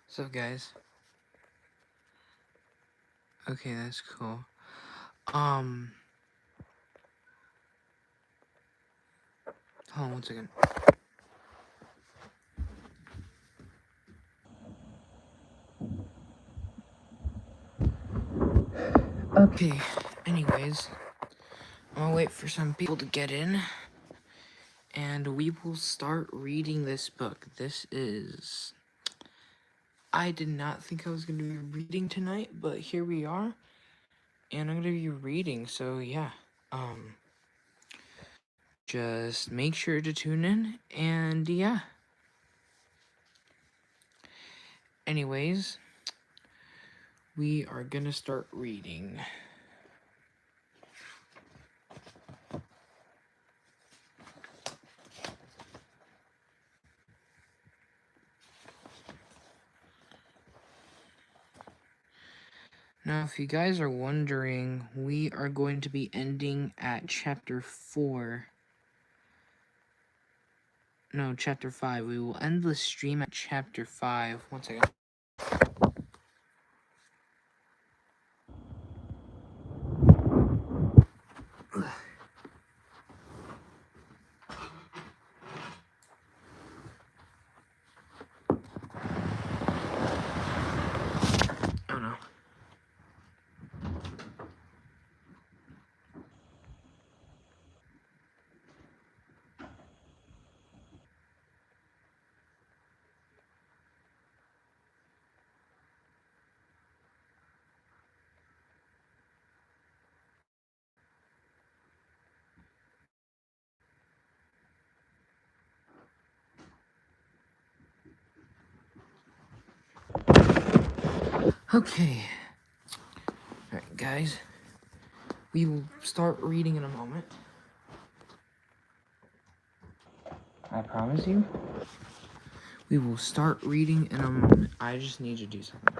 So guys, okay, that's cool. Hold on 1 second. Okay, anyways, I'm gonna wait for some people to get in, and we will start reading this book. I did not think I was gonna be reading tonight, but here we are, and I'm gonna be reading, so yeah, just make sure to tune in, and yeah. Anyways, we are gonna start reading. Now, if you guys are wondering, we are going to be ending at chapter 4. No, chapter 5. We will end the stream at chapter 5. 1 second. Oh no. Okay. Alright, guys. We will start reading in a moment. I promise you. We will start reading in a moment. I just need to do something.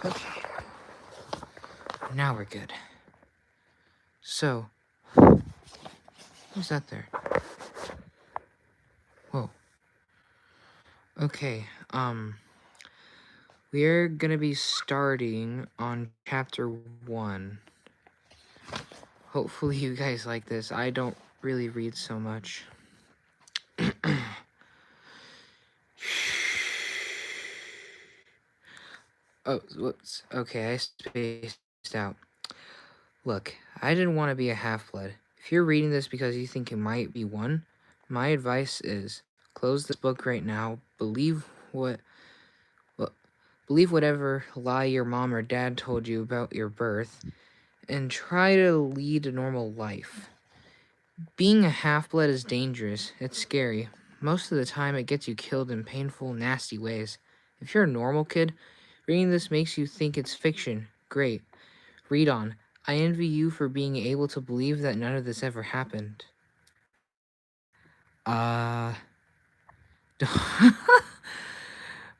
Okay. Now we're good. So. Who's that there? Whoa. Okay, we're gonna be starting on chapter 1. Hopefully you guys like this. I don't really read so much. Oh, whoops. Okay, I spaced out. Look, I didn't want to be a half-blood. If you're reading this because you think you might be one, my advice is close this book right now. Believe whatever lie your mom or dad told you about your birth, and try to lead a normal life. Being a half-blood is dangerous. It's scary. Most of the time, it gets you killed in painful, nasty ways. If you're a normal kid, reading this makes you think it's fiction. Great. Read on. I envy you for being able to believe that none of this ever happened. None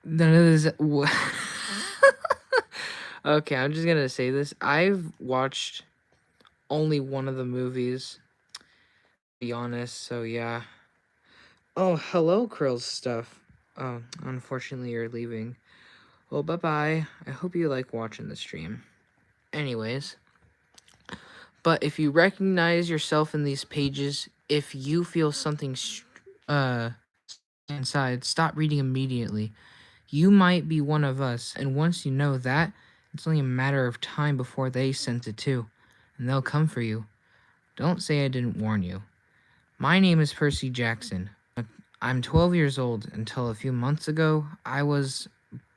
of this... Okay, I'm just gonna say this. I've watched only one of the movies, to be honest, so yeah. Oh, hello, Krill's stuff. Oh, unfortunately, you're leaving. Well, bye-bye. I hope you like watching the stream. Anyways. But if you recognize yourself in these pages, if you feel something inside, stop reading immediately. You might be one of us, and once you know that, it's only a matter of time before they sense it too, and they'll come for you. Don't say I didn't warn you. My name is Percy Jackson. I'm 12 years old. Until a few months ago, I was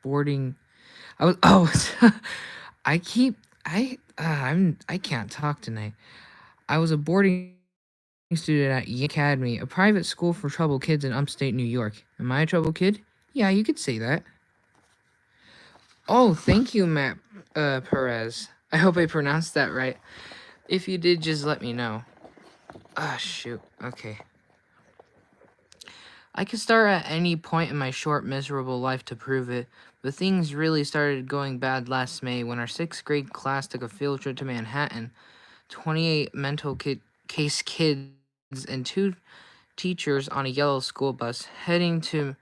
boarding. I can't talk tonight. I was a boarding student at Yale Academy, a private school for troubled kids in upstate New York. Am I a troubled kid? Yeah, you could say that. Oh, thank you, Matt Perez. I hope I pronounced that right. If you did, just let me know. Ah, shoot. Okay. I could start at any point in my short, miserable life to prove it, but things really started going bad last May when our 6th grade class took a field trip to Manhattan. 28 mental case kids and two teachers on a yellow school bus heading to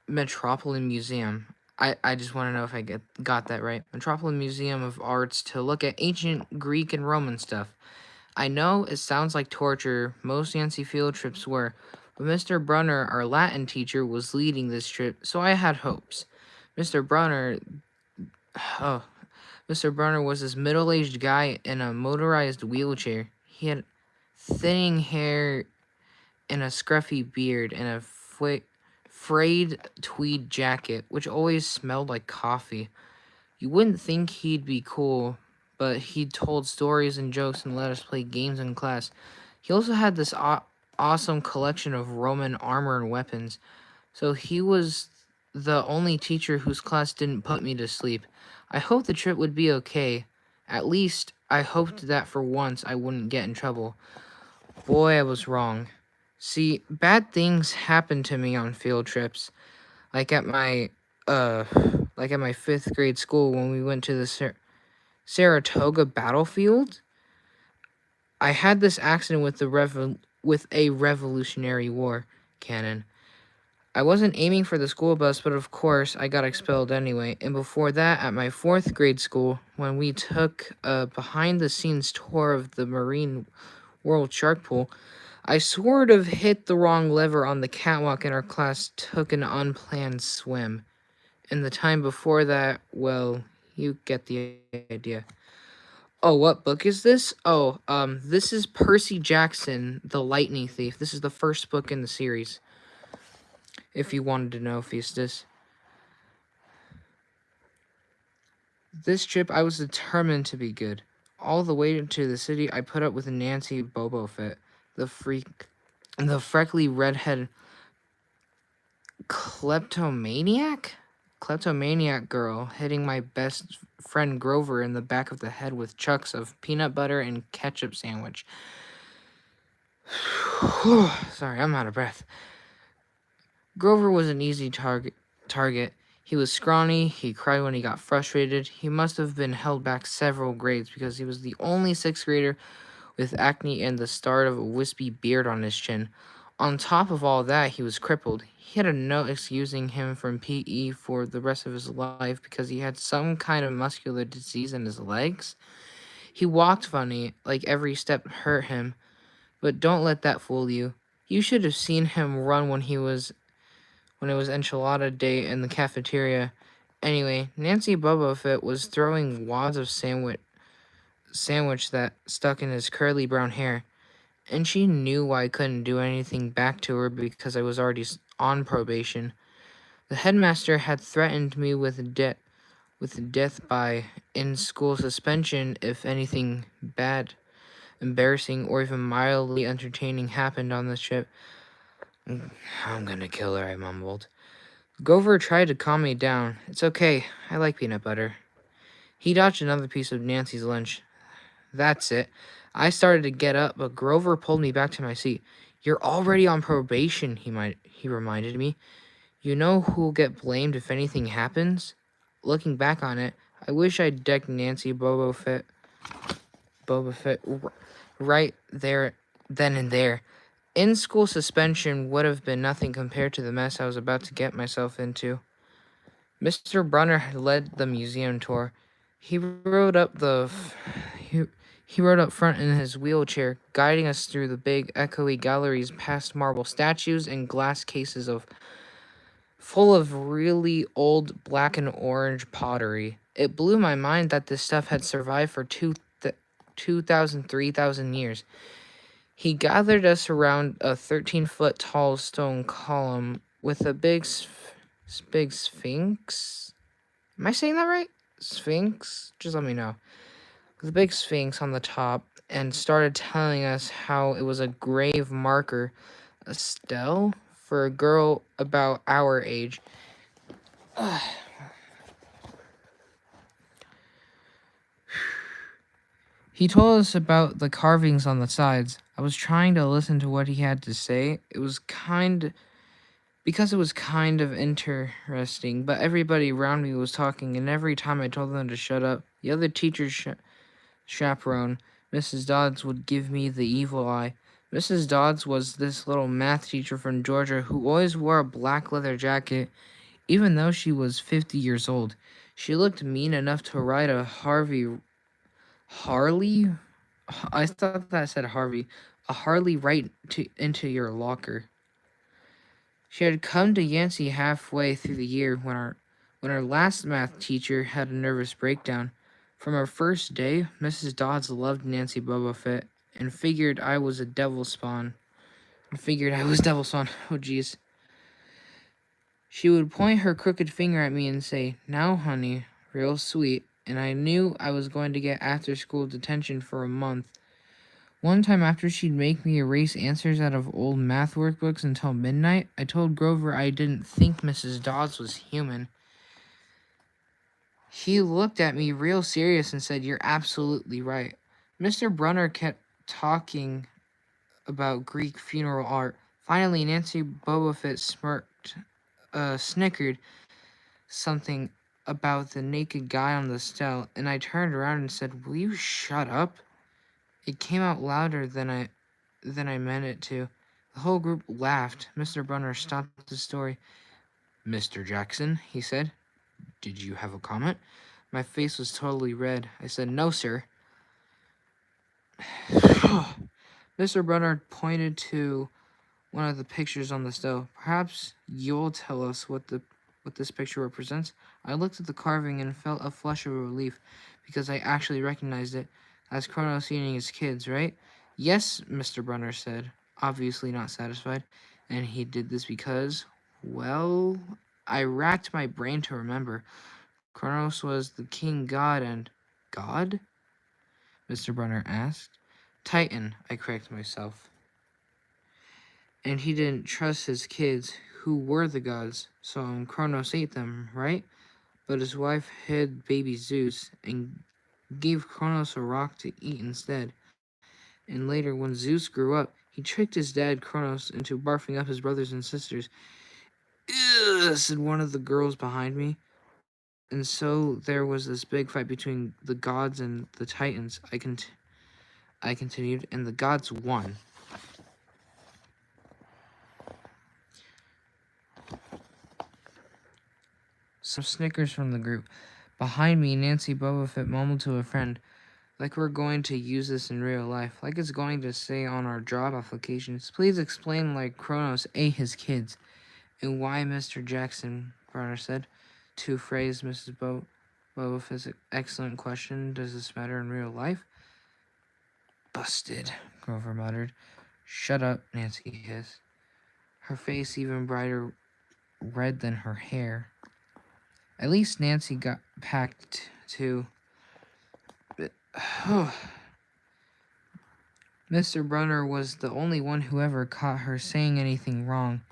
Metropolitan Museum. I just want to know if I got that right. Metropolitan Museum of Arts to look at ancient Greek and Roman stuff. I know it sounds like torture. Most Yancey field trips were. But Mr. Brunner, our Latin teacher, was leading this trip, so I had hopes. Mr. Brunner, oh, Mr. Brunner was this middle-aged guy in a motorized wheelchair. He had thinning hair and a scruffy beard and a frayed tweed jacket, which always smelled like coffee. You wouldn't think he'd be cool, but he told stories and jokes and let us play games in class. He also had this awesome collection of Roman armor and weapons, so he was the only teacher whose class didn't put me to sleep. I hoped the trip would be okay. At least, I hoped that for once I wouldn't get in trouble. Boy, I was wrong. See, bad things happen to me on field trips. Like at my, uh, like at my 5th grade school when we went to the Saratoga battlefield. I had this accident with with a Revolutionary War cannon. I wasn't aiming for the school bus, but of course I got expelled anyway. And before that, at my 4th grade school, when we took a behind-the-scenes tour of the Marine World Shark Pool, I sort of hit the wrong lever on the catwalk and our class took an unplanned swim. And the time before that, well, you get the idea. Oh, what book is this? Oh, this is Percy Jackson, The Lightning Thief. This is the first book in the series. If you wanted to know, Festus. This trip, I was determined to be good. All the way to the city, I put up with Nancy Bobofet, the freckly redhead kleptomaniac girl, hitting my best friend Grover in the back of the head with chunks of peanut butter and ketchup sandwich. Sorry, I'm out of breath. Grover was an easy target. He was scrawny, he cried when he got frustrated. He must have been held back several grades because he was the only 6th grader with acne and the start of a wispy beard on his chin. On top of all that, he was crippled. He had a note excusing him from PE for the rest of his life because he had some kind of muscular disease in his legs. He walked funny, like every step hurt him, but don't let that fool you. You should have seen him run when it was enchilada day in the cafeteria. Anyway, Nancy Bobofet was throwing wads of sandwich that stuck in his curly brown hair, and she knew I couldn't do anything back to her because I was already on probation. The headmaster had threatened me with death by in-school suspension if anything bad, embarrassing, or even mildly entertaining happened on this trip. I'm gonna kill her, I mumbled. Grover tried to calm me down. It's okay, I like peanut butter. He dodged another piece of Nancy's lunch. That's it. I started to get up, but Grover pulled me back to my seat. You're already on probation, he reminded me. You know who'll get blamed if anything happens? Looking back on it, I wish I'd decked Nancy Boba Fett right there, then and there. In-school suspension would have been nothing compared to the mess I was about to get myself into. Mr. Brunner had led the museum tour. He rode up front in his wheelchair, guiding us through the big, echoey galleries past marble statues and glass cases full of really old black and orange pottery. It blew my mind that this stuff had survived for 2,000, 3,000 years. He gathered us around a 13-foot tall stone column with a big sphinx. Am I saying that right? Sphinx? Just let me know. With a big sphinx on the top, and started telling us how it was a grave marker, a stele, for a girl about our age. He told us about the carvings on the sides. I was trying to listen to what he had to say. It was kind of interesting, but everybody around me was talking, and every time I told them to shut up, the other teacher's chaperone, Mrs. Dodds, would give me the evil eye. Mrs. Dodds was this little math teacher from Georgia who always wore a black leather jacket, even though she was 50 years old. She looked mean enough to ride a Harley? I thought that said Harvey. A Harley into your locker. She had come to Yancey halfway through the year when our last math teacher had a nervous breakdown. From our first day, Mrs. Dodds loved Nancy Boba Fett and figured I was a devil spawn. Oh, jeez. She would point her crooked finger at me and say, "Now, honey," real sweet, and I knew I was going to get after school detention for a month. One time after she'd make me erase answers out of old math workbooks until midnight, I told Grover I didn't think Mrs. Dodds was human. He looked at me real serious and said, "You're absolutely right." Mr. Brunner kept talking about Greek funeral art. Finally, Nancy Boba Fett snickered something about the naked guy on the stele, and I turned around and said, "Will you shut up?" It came out louder than I meant it to. The whole group laughed. Mr. Brunner stopped the story. "Mr. Jackson," he said, "did you have a comment?" My face was totally red. I said, "No, sir." Mr. Brunner pointed to one of the pictures on the stove. "Perhaps you'll tell us what this picture represents." I looked at the carving and felt a flush of relief because I actually recognized it. That's Kronos eating his kids, right? "Yes," Mr. Brunner said, obviously not satisfied. "And he did this because, well," I racked my brain to remember. "Kronos was the king god and..." "God?" Mr. Brunner asked. "Titan," I corrected myself. "And he didn't trust his kids, who were the gods, so Kronos ate them, right? But his wife hid baby Zeus and gave Kronos a rock to eat instead. And later, when Zeus grew up, he tricked his dad, Kronos, into barfing up his brothers and sisters." "Ugh," said one of the girls behind me. "And so there was this big fight between the gods and the Titans," I continued, "and the gods won." Some snickers from the group. Behind me, Nancy Boba Fett mumbled to a friend, "Like we're going to use this in real life, like it's going to say on our job applications. Please explain like Kronos ate his kids." "And why, Mr. Jackson," Bronner said, to phrase Mrs. Boba Fett's excellent question, "does this matter in real life?" "Busted," Grover muttered. "Shut up," Nancy hissed, her face even brighter red than her hair. At least Nancy got packed too. Mr. Brunner was the only one who ever caught her saying anything wrong.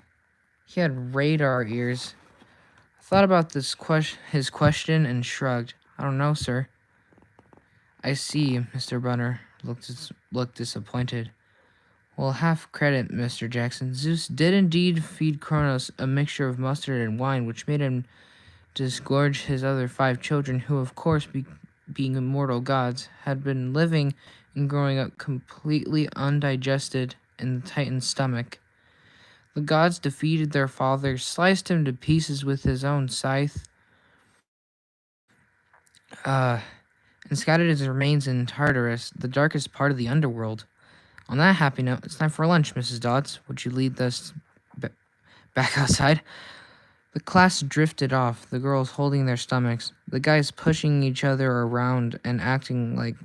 He had radar ears. I thought about his question and shrugged. "I don't know, sir." "I see." Mr. Brunner looked disappointed. "Well, half credit, Mr. Jackson. Zeus did indeed feed Kronos a mixture of mustard and wine, which made him disgorge his other 5 children, who, of course, being immortal gods, had been living and growing up completely undigested in the Titan's stomach. The gods defeated their father, sliced him to pieces with his own scythe, and scattered his remains in Tartarus, the darkest part of the underworld. On that happy note, it's time for lunch, Mrs. Dodds. Would you lead us back outside?" The class drifted off, the girls holding their stomachs, the guys pushing each other around and acting like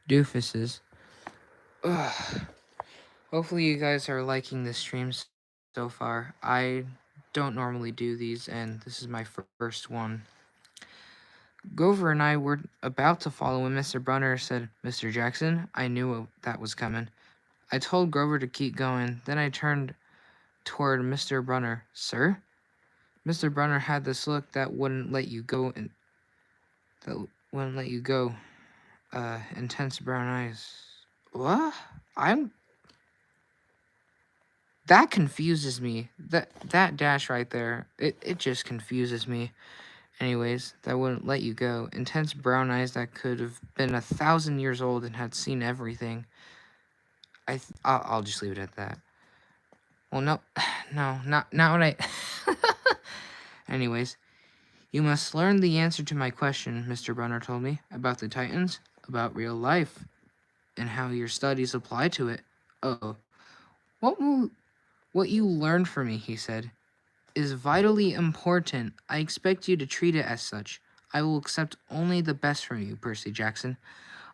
doofuses. Ugh. Hopefully you guys are liking this stream so far. I don't normally do these, and this is my first one. Grover and I were about to follow when Mr. Brunner said, "Mr. Jackson." I knew that was coming. I told Grover to keep going. Then I turned toward Mr. Brunner. "Sir?" Mr. Brunner had this look that wouldn't let you go, intense brown eyes. "What? That confuses me. That dash right there, it just confuses me. Anyways, that wouldn't let you go. Intense brown eyes that could have been 1,000 years old and had seen everything. I'll just leave it at that. Well, no, no, not what I. Anyways, you must learn the answer to my question, Mr. Brunner told me, about the Titans, about real life, and how your studies apply to it. Oh, what will what you learn from me, he said, is vitally important. I expect you to treat it as such. I will accept only the best from you, Percy Jackson.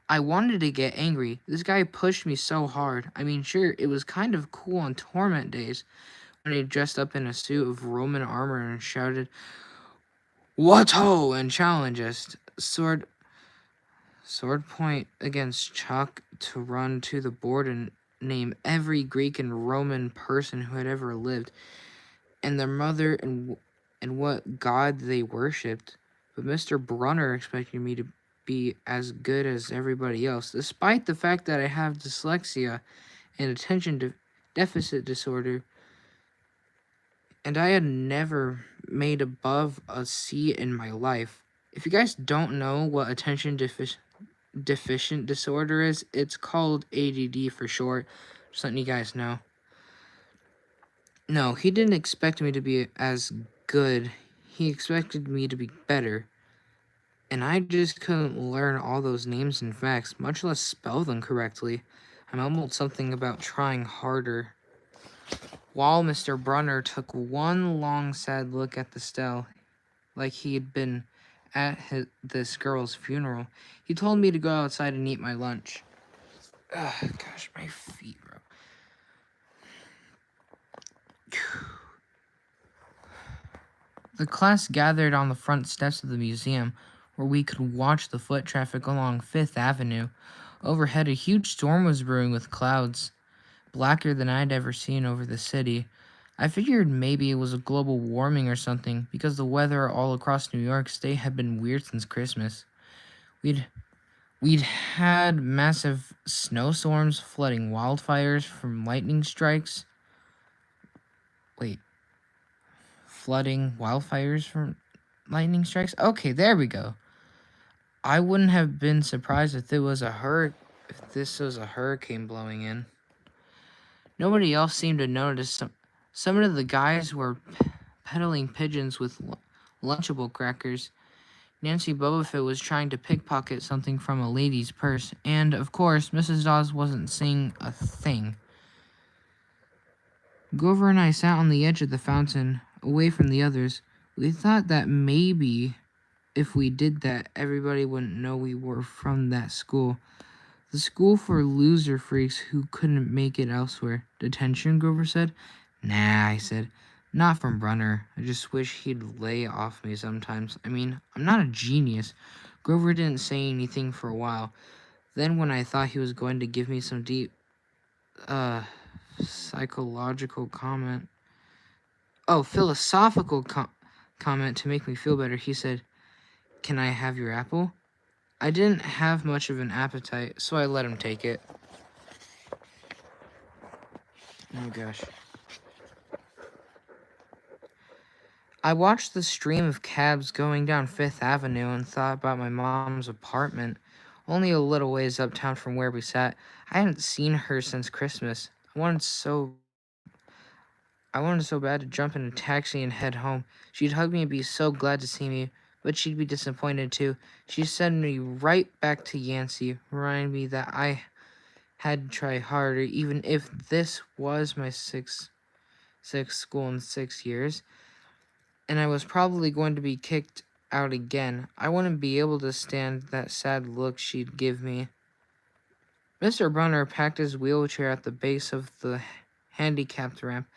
I wanted to get angry. This guy pushed me so hard. I mean, sure, it was kind of cool on Torment days when he dressed up in a suit of Roman armor and shouted, "What ho!" and challenged us. Sword point against chalk to run to the board and name every Greek and Roman person who had ever lived, and their mother and what god they worshipped. But Mr. Brunner expected me to be as good as everybody else, despite the fact that I have dyslexia and deficit disorder, and I had never made above a C in my life. If you guys don't know what deficient disorder is, it's called ADD for short. Just letting you guys know. No, he didn't expect me to be as good. He expected me to be better. And I just couldn't learn all those names and facts, much less spell them correctly. I mumbled something about trying harder. While Mr. Brunner took one long sad look at the stele, like he had been at this girl's funeral, he told me to go outside and eat my lunch. Ugh, gosh, my feet, bro. The class gathered on the front steps of the museum, where we could watch the foot traffic along Fifth Avenue. Overhead, a huge storm was brewing with clouds, blacker than I'd ever seen over the city. I figured maybe it was a global warming or something, because the weather all across New York State had been weird since Christmas. We'd had massive snowstorms, flooding wildfires from lightning strikes. Flooding wildfires from lightning strikes? Okay, there we go. I wouldn't have been surprised if if this was a hurricane blowing in. Nobody else seemed to notice. Some of the guys were peddling pigeons with Lunchable crackers. Nancy Bobofit was trying to pickpocket something from a lady's purse, and, of course, Mrs. Dawes wasn't saying a thing. Grover and I sat on the edge of the fountain, away from the others. We thought that maybe if we did that, everybody wouldn't know we were from that school. The school for loser freaks who couldn't make it elsewhere. Detention, Grover said. Nah, I said. Not from Brunner. I just wish he'd lay off me sometimes. I mean, I'm not a genius. Grover didn't say anything for a while. Then when I thought he was going to give me some deep, psychological comment. Oh, philosophical comment to make me feel better, he said, "Can I have your apple?" I didn't have much of an appetite, so I let him take it. Oh gosh. I watched the stream of cabs going down Fifth Avenue and thought about my mom's apartment, only a little ways uptown from where we sat. I hadn't seen her since Christmas. I wanted so bad to jump in a taxi and head home. She'd hug me and be so glad to see me, but she'd be disappointed too. She'd send me right back to Yancey, reminding me that I had to try harder, even if this was my sixth school in 6 years, and I was probably going to be kicked out again. I wouldn't be able to stand that sad look she'd give me. Mr. Brunner packed his wheelchair at the base of the handicapped ramp.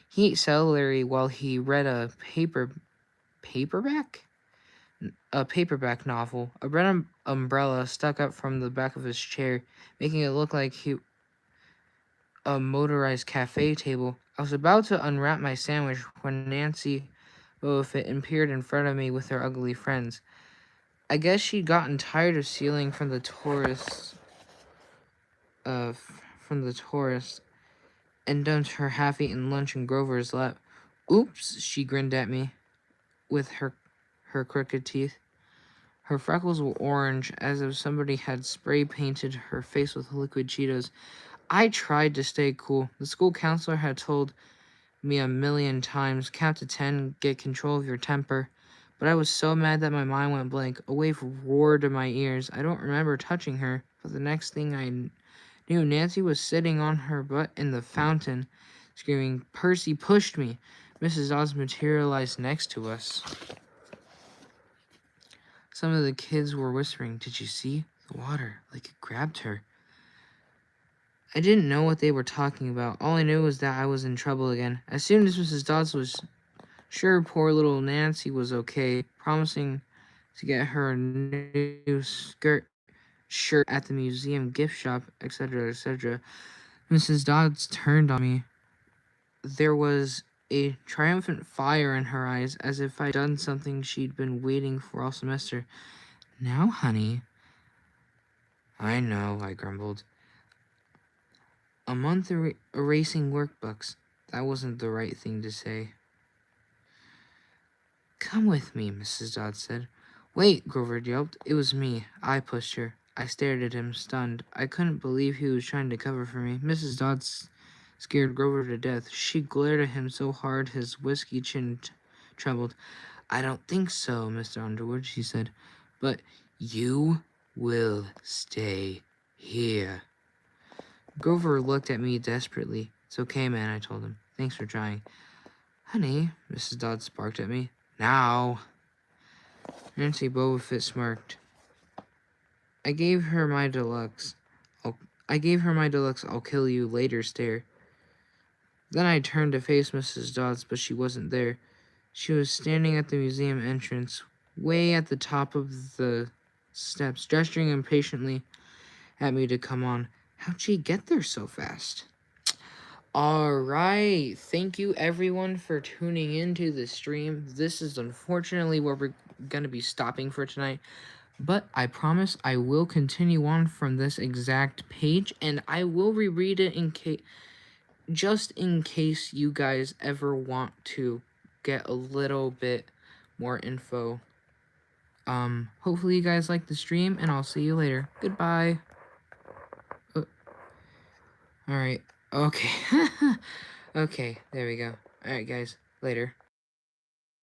He ate celery while he read a paperback novel. A red umbrella stuck up from the back of his chair, making it look like a motorized cafe table. I was about to unwrap my sandwich when Nancy Bobofit appeared in front of me with her ugly friends. I guess she'd gotten tired of stealing from the tourists, and dumped her half-eaten lunch in Grover's lap. Oops, she grinned at me with her crooked teeth. Her freckles were orange, as if somebody had spray painted her face with liquid Cheetos. I tried to stay cool. The school counselor had told me a million times, count to 10, get control of your temper. But I was so mad that my mind went blank. A wave roared in my ears. I don't remember touching her, but the next thing I knew, Nancy was sitting on her butt in the fountain, screaming, "Percy pushed me!" Mrs. Dodds materialized next to us. Some of the kids were whispering, "Did you see? The water, like it grabbed her." I didn't know what they were talking about. All I knew was that I was in trouble again. As soon as Mrs. Dodds was sure poor little Nancy was okay, promising to get her a new shirt at the museum gift shop, etc., etc., Mrs. Dodds turned on me. There was a triumphant fire in her eyes, as if I'd done something she'd been waiting for all semester. "Now, honey." "I know," I grumbled. "A month erasing workbooks." That wasn't the right thing to say. "Come with me," Mrs. Dodd said. "Wait," Grover yelped. It was me. I pushed her. I stared at him, stunned. I couldn't believe he was trying to cover for me. Mrs. Dodd scared Grover to death. She glared at him so hard his whiskey chin trembled. "I don't think so, Mr. Underwood," she said. "But you will stay here." Grover looked at me desperately. "It's okay, man," I told him. "Thanks for trying." "Honey," Mrs. Dodd sparked at me. "Now." Nancy Bobofit smirked. I gave her my deluxe. "I'll kill you later" stare. Then I turned to face Mrs. Dodds, but she wasn't there. She was standing at the museum entrance, way at the top of the steps, gesturing impatiently at me to come on. How'd she get there so fast? Alright, thank you everyone for tuning into the stream. This is unfortunately where we're going to be stopping for tonight, but I promise I will continue on from this exact page, and I will reread it just in case you guys ever want to get a little bit more info. Hopefully you guys like the stream, and I'll see you later. Goodbye. Alright, okay. Okay, there we go. Alright, guys, later.